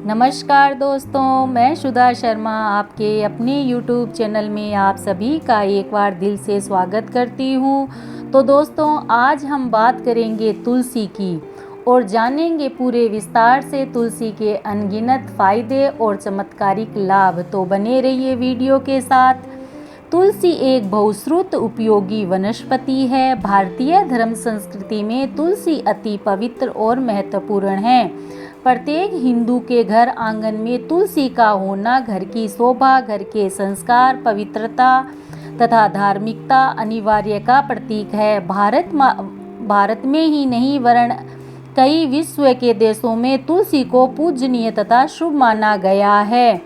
नमस्कार दोस्तों, मैं सुधा शर्मा आपके अपने YouTube चैनल में आप सभी का एक बार दिल से स्वागत करती हूँ। तो दोस्तों, आज हम बात करेंगे तुलसी की और जानेंगे पूरे विस्तार से तुलसी के अनगिनत फ़ायदे और चमत्कारिक लाभ। तो बने रहिए वीडियो के साथ। तुलसी एक बहुश्रुत उपयोगी वनस्पति है। भारतीय धर्म संस्कृति में तुलसी अति पवित्र और महत्वपूर्ण है। प्रत्येक हिंदू के घर आंगन में तुलसी का होना घर की शोभा, घर के संस्कार, पवित्रता तथा धार्मिकता अनिवार्य का प्रतीक है। भारत में ही नहीं वरन कई विश्व के देशों में तुलसी को पूजनीय तथा शुभ माना गया है।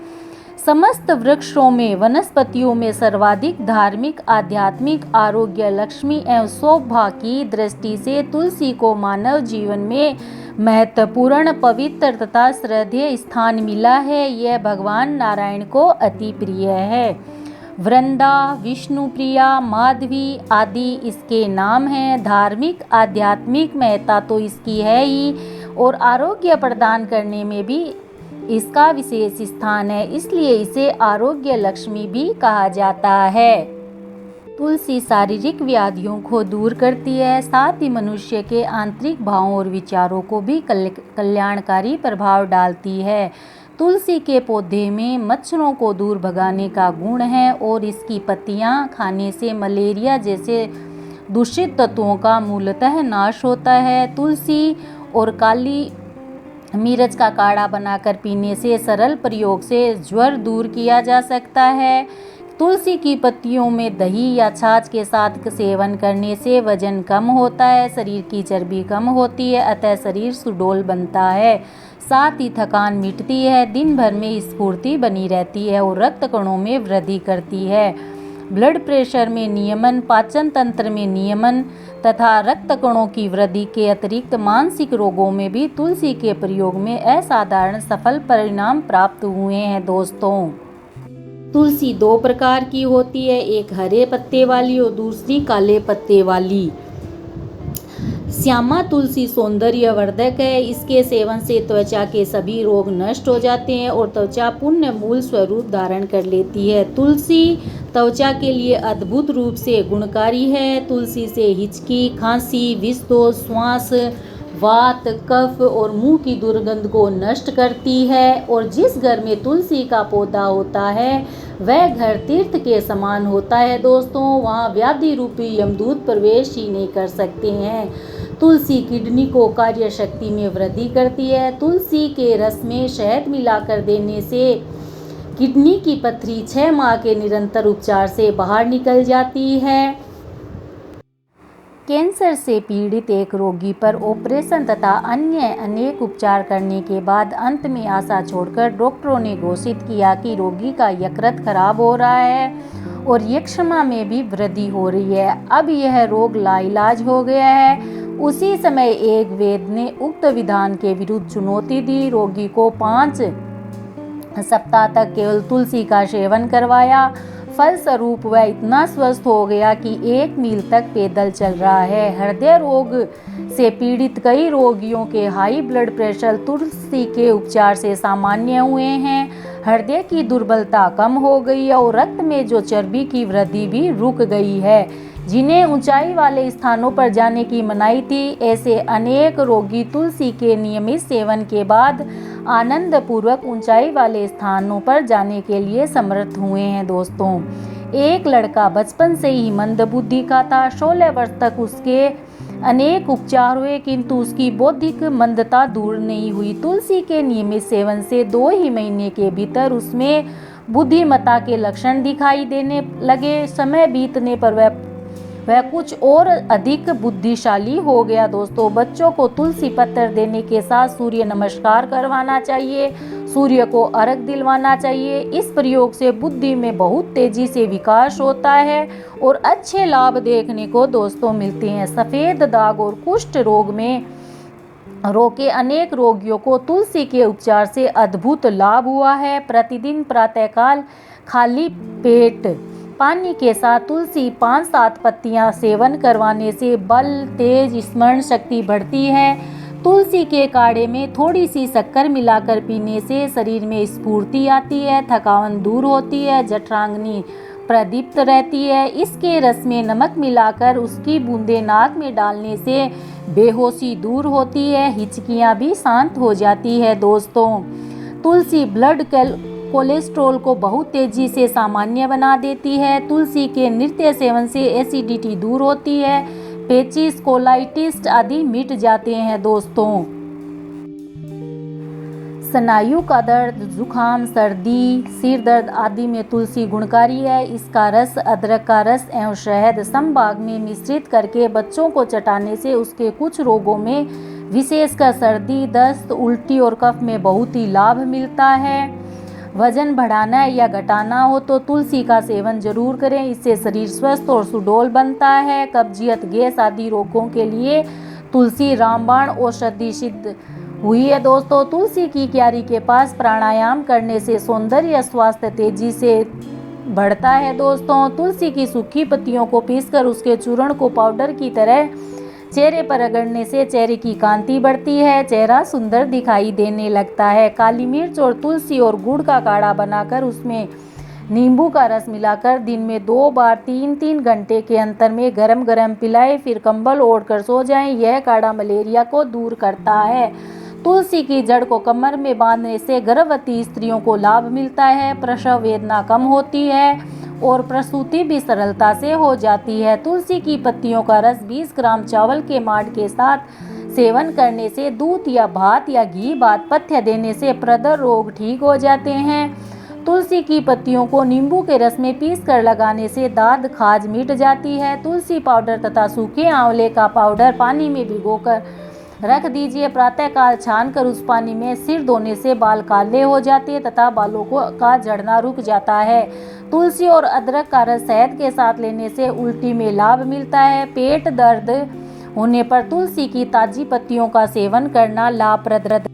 समस्त वृक्षों में वनस्पतियों में सर्वाधिक धार्मिक, आध्यात्मिक, आरोग्य, लक्ष्मी एवं शोभा की दृष्टि से तुलसी को मानव जीवन में महत्वपूर्ण, पवित्र तथा श्रद्धेय स्थान मिला है। यह भगवान नारायण को अति प्रिय है। वृंदा, विष्णुप्रिया, माधवी आदि इसके नाम हैं। धार्मिक, आध्यात्मिक महत्ता तो इसकी है ही और आरोग्य प्रदान करने में भी इसका विशेष स्थान है, इसलिए इसे आरोग्य लक्ष्मी भी कहा जाता है। तुलसी शारीरिक व्याधियों को दूर करती है, साथ ही मनुष्य के आंतरिक भावों और विचारों को भी कल्याणकारी प्रभाव डालती है। तुलसी के पौधे में मच्छरों को दूर भगाने का गुण है और इसकी पत्तियां खाने से मलेरिया जैसे दूषित तत्वों का मूलतः नाश होता है। तुलसी और काली मिर्च का काढ़ा बनाकर पीने से सरल प्रयोग से ज्वर दूर किया जा सकता है। तुलसी की पत्तियों में दही या छाछ के साथ सेवन करने से वजन कम होता है, शरीर की चर्बी कम होती है, अतः शरीर सुडौल बनता है। साथ ही थकान मिटती है, दिन भर में स्फूर्ति बनी रहती है और रक्त कणों में वृद्धि करती है। ब्लड प्रेशर में नियमन, पाचन तंत्र में नियमन तथा रक्त कणों की वृद्धि के अतिरिक्त मानसिक रोगों में भी तुलसी के प्रयोग में असाधारण सफल परिणाम प्राप्त हुए हैं। दोस्तों, तुलसी दो प्रकार की होती है, एक हरे पत्ते वाली और दूसरी काले पत्ते वाली। श्यामा तुलसी सौंदर्यवर्धक है। इसके सेवन से त्वचा के सभी रोग नष्ट हो जाते हैं और त्वचा पुण्य मूल स्वरूप धारण कर लेती है। तुलसी त्वचा के लिए अद्भुत रूप से गुणकारी है। तुलसी से हिचकी, खांसी, विषदोष, श्वास, वात, कफ और मुंह की दुर्गंध को नष्ट करती है और जिस घर में तुलसी का पौधा होता है वह घर तीर्थ के समान होता है। दोस्तों, वहाँ व्याधि रूपी यमदूत प्रवेश ही नहीं कर सकते हैं। तुलसी किडनी को कार्य शक्ति में वृद्धि करती है। तुलसी के रस में शहद मिलाकर देने से किडनी की पथरी 6 माह के निरंतर उपचार से बाहर निकल जाती है। कैंसर से पीड़ित एक रोगी पर ऑपरेशन तथा अन्य अनेक उपचार करने के बाद अंत में आशा छोड़कर डॉक्टरों ने घोषित किया कि रोगी का यकृत खराब हो रहा है और यक्ष्मा में भी वृद्धि हो रही है। अब यह रोग लाइलाज हो गया है। उसी समय एक वैद्य ने उक्त विधान के विरुद्ध चुनौती दी। रोगी को 5 सप्ताह तक केवल तुलसी का सेवन करवाया। फलस्वरूप वह इतना स्वस्थ हो गया कि 1 मील तक पैदल चल रहा है। हृदय रोग से पीड़ित कई रोगियों के हाई ब्लड प्रेशर तुलसी के उपचार से सामान्य हुए हैं। हृदय की दुर्बलता कम हो गई है और रक्त में जो चर्बी की वृद्धि भी रुक गई है। जिन्हें ऊंचाई वाले स्थानों पर जाने की मनाही थी, ऐसे अनेक रोगी तुलसी के नियमित सेवन के बाद आनंद पूर्वक ऊंचाई वाले स्थानों पर जाने के लिए समर्थ हुए हैं। दोस्तों, एक लड़का बचपन से ही मंद बुद्धि का था। 16 वर्ष तक उसके अनेक उपचार हुए किंतु उसकी बौद्धिक मंदता दूर नहीं हुई। तुलसी के नियमित सेवन से 2 ही महीने के भीतर उसमें बुद्धिमत्ता के लक्षण दिखाई देने लगे। समय बीतने पर वह कुछ और अधिक बुद्धिशाली हो गया। दोस्तों, बच्चों को तुलसी पत्र देने के साथ सूर्य नमस्कार करवाना चाहिए, सूर्य को अर्घ दिलवाना चाहिए। इस प्रयोग से बुद्धि में बहुत तेजी से विकास होता है और अच्छे लाभ देखने को दोस्तों मिलते हैं। सफ़ेद दाग और कुष्ठ रोग में रोके अनेक रोगियों को तुलसी के उपचार से अद्भुत लाभ हुआ है। प्रतिदिन प्रातःकाल खाली पेट पानी के साथ तुलसी 5-7 पत्तियां सेवन करवाने से बल, तेज, स्मरण शक्ति बढ़ती है। तुलसी के काढ़े में थोड़ी सी शक्कर मिलाकर पीने से शरीर में स्फूर्ति आती है, थकान दूर होती है, जठराग्नि प्रदीप्त रहती है। इसके रस में नमक मिलाकर उसकी बूंदें नाक में डालने से बेहोशी दूर होती है, हिचकियाँ भी शांत हो जाती है। दोस्तों, तुलसी ब्लड कोलेस्ट्रॉल को बहुत तेजी से सामान्य बना देती है। तुलसी के नित्य सेवन से एसिडिटी दूर होती है, पेचिस, कोलाइटिस आदि मिट जाते हैं। दोस्तों, स्नायु का दर्द, जुखाम, सर्दी, सिर दर्द आदि में तुलसी गुणकारी है। इसका रस अदरक का रस एवं शहद समभाग में मिश्रित करके बच्चों को चटाने से उसके कुछ रोगों में, विशेषकर सर्दी, दस्त, उल्टी और कफ में बहुत ही लाभ मिलता है। वजन बढ़ाना या घटाना हो तो तुलसी का सेवन जरूर करें, इससे शरीर स्वस्थ और सुडौल बनता है। कब्जियत, गैस आदि रोगों के लिए तुलसी रामबाण औषधि सिद्ध हुई है। दोस्तों, तुलसी की क्यारी के पास प्राणायाम करने से सौंदर्य स्वास्थ्य तेजी से बढ़ता है। दोस्तों, तुलसी की सूखी पत्तियों को पीसकर उसके चूर्ण को पाउडर की तरह चेहरे पर रगड़ने से चेहरे की कांति बढ़ती है, चेहरा सुंदर दिखाई देने लगता है। काली मिर्च और तुलसी और गुड़ का काढ़ा बनाकर उसमें नींबू का रस मिलाकर दिन में 2 बार 3-3 घंटे के अंतर में गरम गरम पिलाएं, फिर कंबल ओढ़कर सो जाएं। यह काढ़ा मलेरिया को दूर करता है। तुलसी की जड़ को कमर में बांधने से गर्भवती स्त्रियों को लाभ मिलता है, प्रसव वेदना कम होती है और प्रसूति भी सरलता से हो जाती है। तुलसी की पत्तियों का रस 20 ग्राम चावल के मांड के साथ सेवन करने से, दूध या भात या घी भात पथ्य देने से प्रदर रोग ठीक हो जाते हैं। तुलसी की पत्तियों को नींबू के रस में पीसकर लगाने से दाद खाज मिट जाती है। तुलसी पाउडर तथा सूखे आंवले का पाउडर पानी में भिगोकर रख दीजिए। प्रातःकाल छानकर उस पानी में सिर धोने से बाल काले हो जाते हैं तथा बालों का झड़ना रुक जाता है। तुलसी और अदरक का रस शहद के साथ लेने से उल्टी में लाभ मिलता है। पेट दर्द होने पर तुलसी की ताजी पत्तियों का सेवन करना लाभप्रद